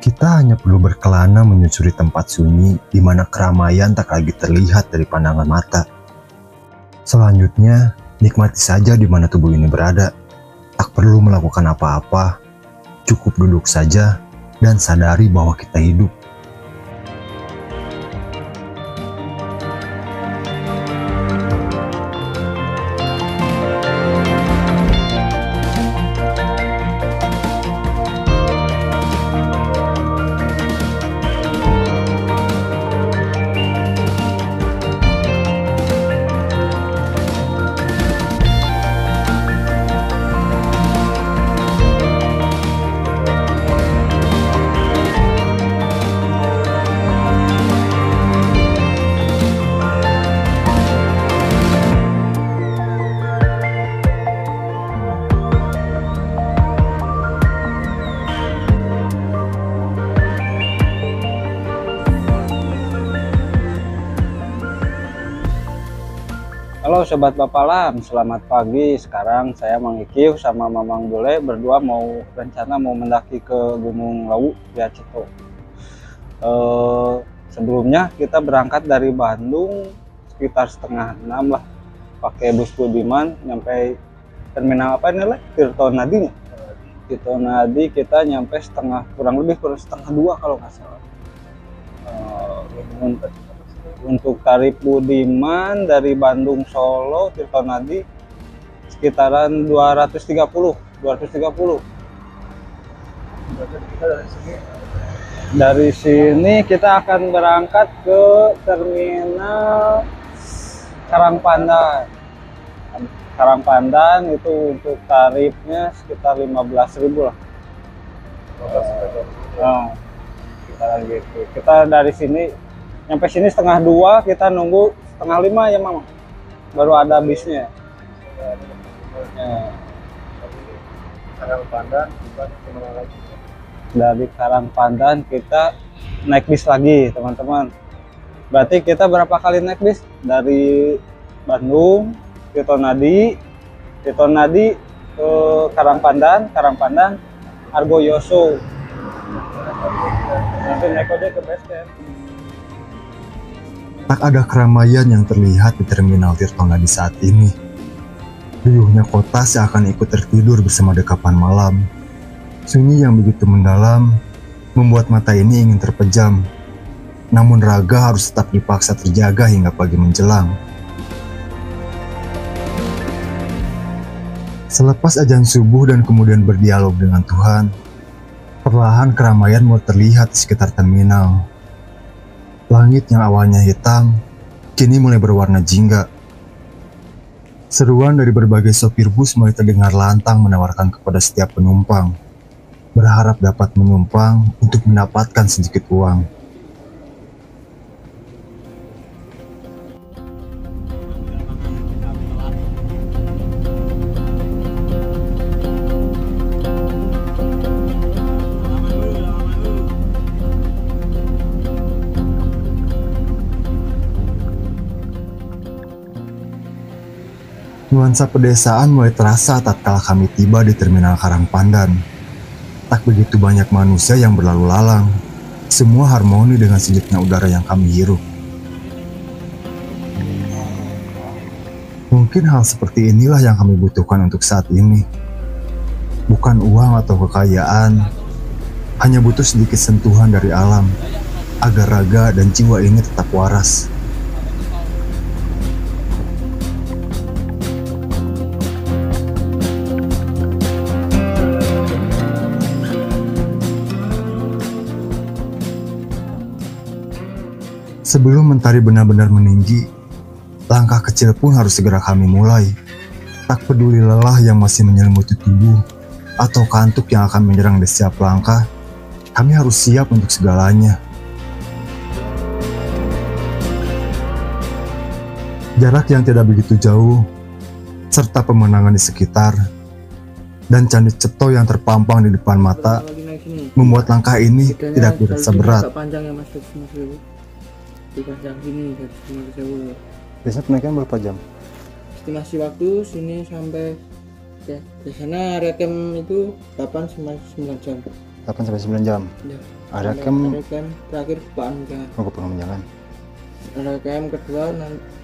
Kita hanya perlu berkelana menyusuri tempat sunyi di mana keramaian tak lagi terlihat dari pandangan mata. Selanjutnya, nikmati saja di mana tubuh ini berada. Tak perlu melakukan apa-apa, cukup duduk saja dan sadari bahwa kita hidup. Halo Sobat Bapalam, selamat pagi. Sekarang saya Mang Ikiu sama Mamang Bule berdua rencana mau mendaki ke Gunung Lawu di Cito. Sebelumnya kita berangkat dari Bandung sekitar setengah 6 lah, pakai bus Budiman nyampe terminal apa ini lah, Tirto Nadi. Tirto Nadi kita nyampe kurang lebih setengah 2 kalau nggak salah. Untuk tarif Budiman dari Bandung Solo Tirto Nadi sekitaran 230. Dari sini kita akan berangkat ke terminal Karangpandan. Karangpandan itu untuk tarifnya sekitar 15.000 lah. Nah, gitu. Kita dari sini sampai sini setengah 2, kita nunggu setengah 5 ya Mama, baru ada bisnya. Dari Karangpandan kita naik bis lagi teman-teman. Berarti kita berapa kali naik bis? Dari Bandung, Tirto Nadi ke Karangpandan, Argoyoso. Nanti naik ojek ke base camp. Tak ada keramaian yang terlihat di terminal Tirto Nadi saat ini. Riuhnya kota seakan ikut tertidur bersama dekapan malam. Sunyi yang begitu mendalam membuat mata ini ingin terpejam. Namun raga harus tetap dipaksa terjaga hingga pagi menjelang. Selepas azan subuh dan kemudian berdialog dengan Tuhan, perlahan keramaian mulai terlihat di sekitar terminal. Langit yang awalnya hitam, kini mulai berwarna jingga. Seruan dari berbagai sopir bus mulai terdengar lantang menawarkan kepada setiap penumpang, berharap dapat menumpang untuk mendapatkan sedikit uang. Nuansa pedesaan mulai terasa tatkala kami tiba di terminal Karangpandan. Tak begitu banyak manusia yang berlalu lalang. Semua harmoni dengan sejuknya udara yang kami hirup. Mungkin hal seperti inilah yang kami butuhkan untuk saat ini. Bukan uang atau kekayaan, hanya butuh sedikit sentuhan dari alam, agar raga dan jiwa ini tetap waras. Sebelum mentari benar-benar meninggi, langkah kecil pun harus segera kami mulai. Tak peduli lelah yang masih menyelimuti tubuh, atau kantuk yang akan menyerang di setiap langkah, kami harus siap untuk segalanya. Jarak yang tidak begitu jauh, serta pemandangan di sekitar, dan Candi Cetho yang terpampang di depan mata, membuat langkah ini tidak terasa berat. Dipajang sini dari sini ke Sewu. Biasanya penaikan berapa jam? Estimasi waktu sini sampai ke sana area camp itu 8-9 jam. 8 sampai 9 jam. Ya. Ada camp camp terakhir Pak Angga. ke pengaman. Ada camp kedua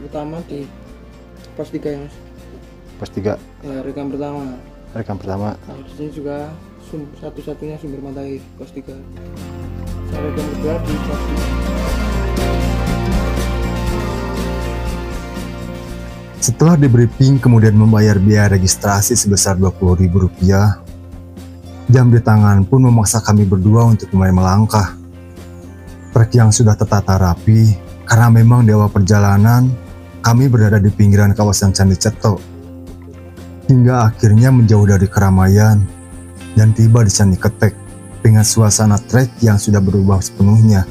pertama di pos 3 ya Mas. Pos 3 Ya, rekam pertama. rekam pertama. Nah, di sini juga satu-satunya sumber mata air pos 3. Saya rekam kedua di pos 3. Setelah di briefing kemudian membayar biaya registrasi sebesar Rp20.000, jam di tangan pun memaksa kami berdua untuk mulai melangkah. Trek yang sudah tertata rapi, karena memang di awal perjalanan, kami berada di pinggiran kawasan Candi Ceto. Hingga akhirnya menjauh dari keramaian, dan tiba di Candi Ketek, dengan suasana trek yang sudah berubah sepenuhnya.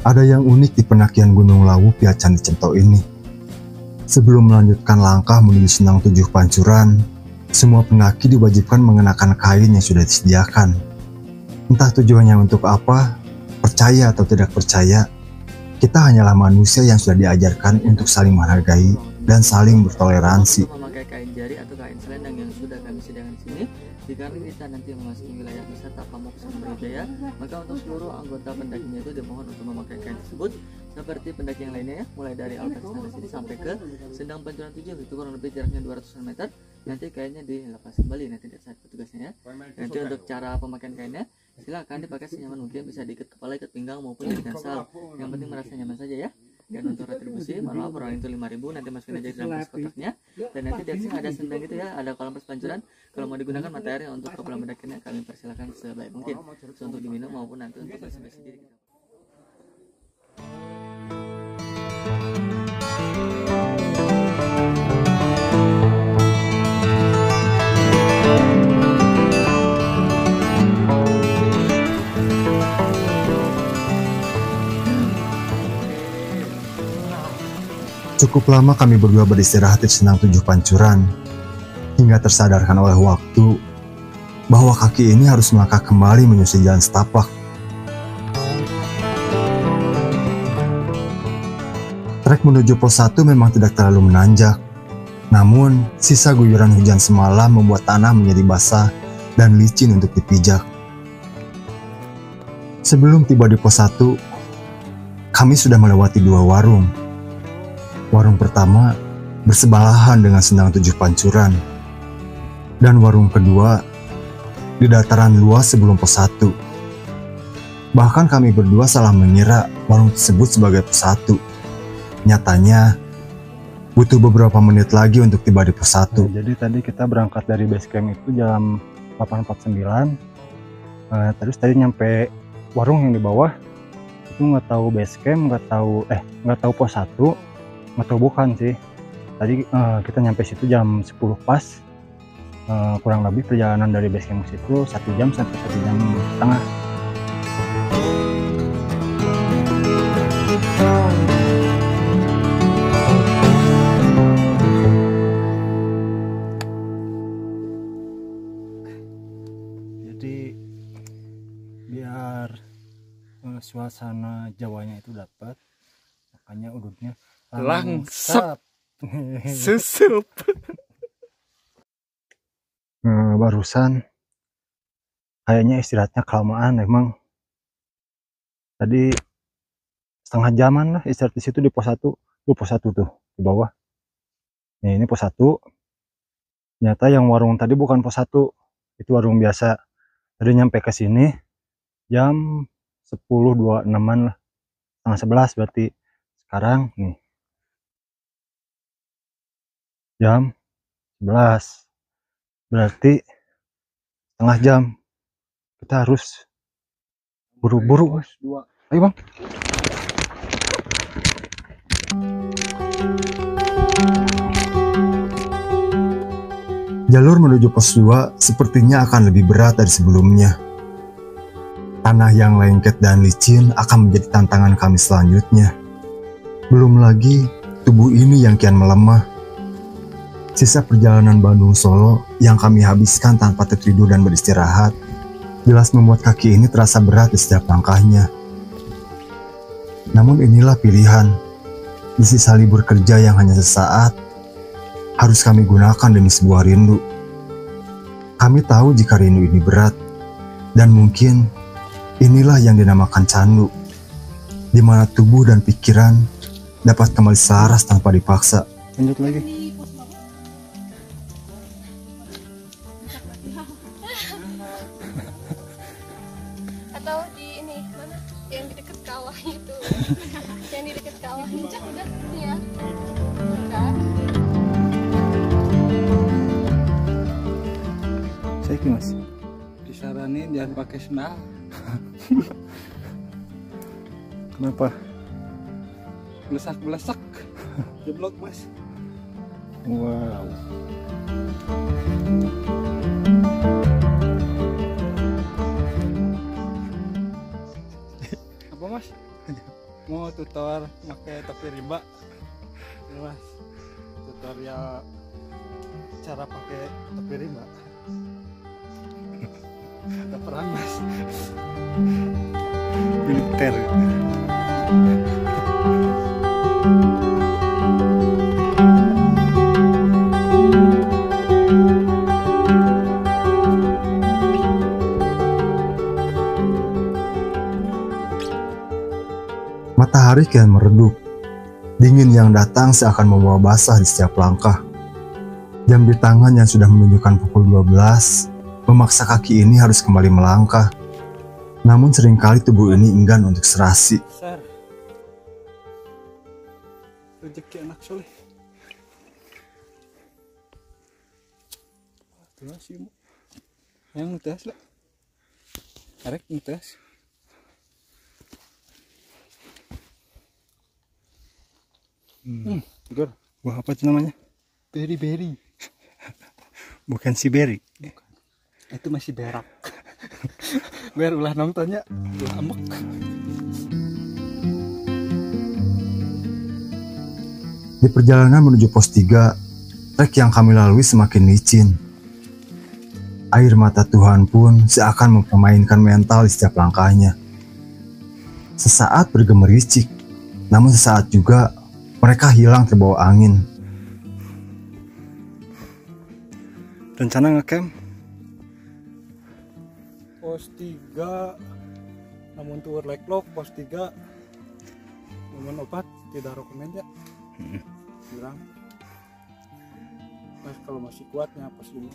Ada yang unik di pendakian Gunung Lawu via Candi Ceto ini. Sebelum melanjutkan langkah menuju Senang Tujuh Pancuran, semua pendaki diwajibkan mengenakan kain yang sudah disediakan. Entah tujuannya untuk apa, percaya atau tidak percaya, kita hanyalah manusia yang sudah diajarkan untuk saling menghargai dan saling bertoleransi. Memakai kain jari atau kain selendang yang sudah kami sediakan di sini. Jika kita nanti memasuki wilayah wisata Pamuk Sumber Jaya, maka untuk seluruh anggota pendakinya itu dimohon untuk memakai kain tersebut seperti pendaki yang lainnya ya, mulai dari altar sana sini sampai ke Sendang Pancuran 7, itu kurang lebih jaraknya 200 meter. Nanti kainnya dilepas kembali nanti dari saat petugasnya ya. Nanti untuk cara pemakaian kainnya, silakan dipakai senyaman mungkin, bisa diikat kepala, ikat pinggang maupun jadikan sal. Yang penting merasa nyaman saja ya. Dan untuk retribusi, maaf orang itu 5.000, nanti masukin aja di dalam pos kotaknya. Dan nanti di sini ada sendang gitu ya, ada kolam pos pancuran. Kalau mau digunakan mata airnya untuk keperluan mendakinya, kami persilakan sebaik mungkin untuk diminum maupun nanti untuk bersih-bersih diri. Cukup lama kami berdua beristirahat di Senang Tujuh Pancuran, hingga tersadarkan oleh waktu bahwa kaki ini harus melangkah kembali menyusuri jalan setapak. Trek menuju pos 1 memang tidak terlalu menanjak, namun sisa guyuran hujan semalam membuat tanah menjadi basah dan licin untuk dipijak. Sebelum tiba di pos 1, kami sudah melewati 2 warung. Warung pertama bersebelahan dengan Sendang Tujuh Pancuran, dan warung kedua di dataran luas sebelum pos 1. Bahkan kami berdua salah mengira warung tersebut sebagai pos 1. Nyatanya butuh beberapa menit lagi untuk tiba di pos 1. Jadi tadi kita berangkat dari base camp itu jam 8.49. Terus tadi nyampe warung yang di bawah itu nggak tahu base camp, nggak tahu pos 1. Atau bukan sih, tadi kita nyampe situ jam 10 pas. Kurang lebih perjalanan dari base camp situ 1 jam sampai 1 jam setengah. Jadi biar suasana Jawanya itu dapat, makanya udutnya langsap susup. Barusan kayaknya istirahatnya kelamaan, emang tadi setengah jaman lah istirahat di situ di pos 1. Pos 1 tuh di bawah. Nah, ini pos 1. Ternyata yang warung tadi bukan pos 1, itu warung biasa. Tadi nyampe ke sini jam 10.26-an lah, setengah 11 berarti. Sekarang nih jam 11, berarti setengah jam. Kita harus buru-buru. Ayo bang. Jalur menuju pos 2 sepertinya akan lebih berat dari sebelumnya. Tanah yang lengket dan licin akan menjadi tantangan kami selanjutnya. Belum lagi tubuh ini yang kian melemah. Sisa perjalanan Bandung Solo yang kami habiskan tanpa tertidur dan beristirahat jelas membuat kaki ini terasa berat di setiap langkahnya. Namun inilah pilihan. Di sisa libur kerja yang hanya sesaat, harus kami gunakan demi sebuah rindu. Kami tahu jika rindu ini berat, dan mungkin inilah yang dinamakan candu, di mana tubuh dan pikiran dapat kembali selaras tanpa dipaksa. Lanjut lagi. Atau di ini mana yang di dekat kawah itu. Yang di dekat kawah puncak udah ya. Udah. Saya ki Mas. Disaranin jangan pakai sendal. Kenapa? Belesak-belesak. Jeblok Mas. Wow. Apa Mas? Mau tutor pakai topi rimba? Ya, Mas. Tutorial cara pakai topi rimba. Ada perang Mas. Militer. Matahari kian meredup. Dingin yang datang seakan membawa basah di setiap langkah. Jam di tangan yang sudah menunjukkan pukul 12 memaksa kaki ini harus kembali melangkah. Namun seringkali tubuh ini enggan untuk serasi. Besar. Rezeki anak soleh. Terus sih, yang ngetes lah. Arek ngetes. Gor, buah apa itu namanya? Beri-beri. Bukan si Berry. Itu masih berak. Biar ulah nontonnya, ulah ambek. Di perjalanan menuju pos 3, trek yang kami lalui semakin licin. Air mata Tuhan pun seakan mempermainkan mental di setiap langkahnya. Sesaat bergemericik, namun sesaat juga mereka hilang terbawa angin. Rencana ngecamp? Pos 3 namun tour like log pos 3 namun obat tidak rekomend ya. Kurang. Mas kalau masih kuatnya pos 5.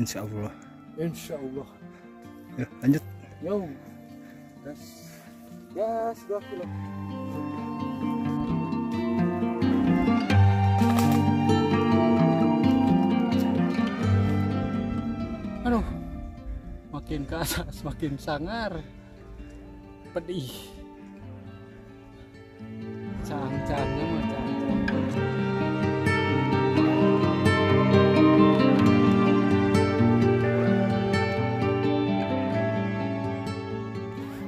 Insya Allah. Insya Allah. Ya, lanjut. Yo. Gas. Gas 2 kilo. Aduh. Makin ke atas makin sangar. Pedih. Cang-cangnya mah cang-cang.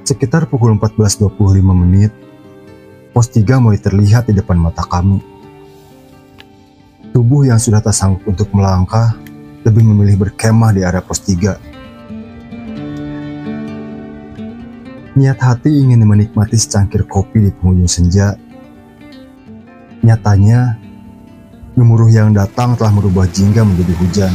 Sekitar pukul 14.25 menit, pos 3 mulai terlihat di depan mata kami. Tubuh yang sudah tak sanggup untuk melangkah, lebih memilih berkemah di area pos 3. Niat hati ingin menikmati secangkir kopi di penghujung senja. Nyatanya, gemuruh yang datang telah merubah jingga menjadi hujan.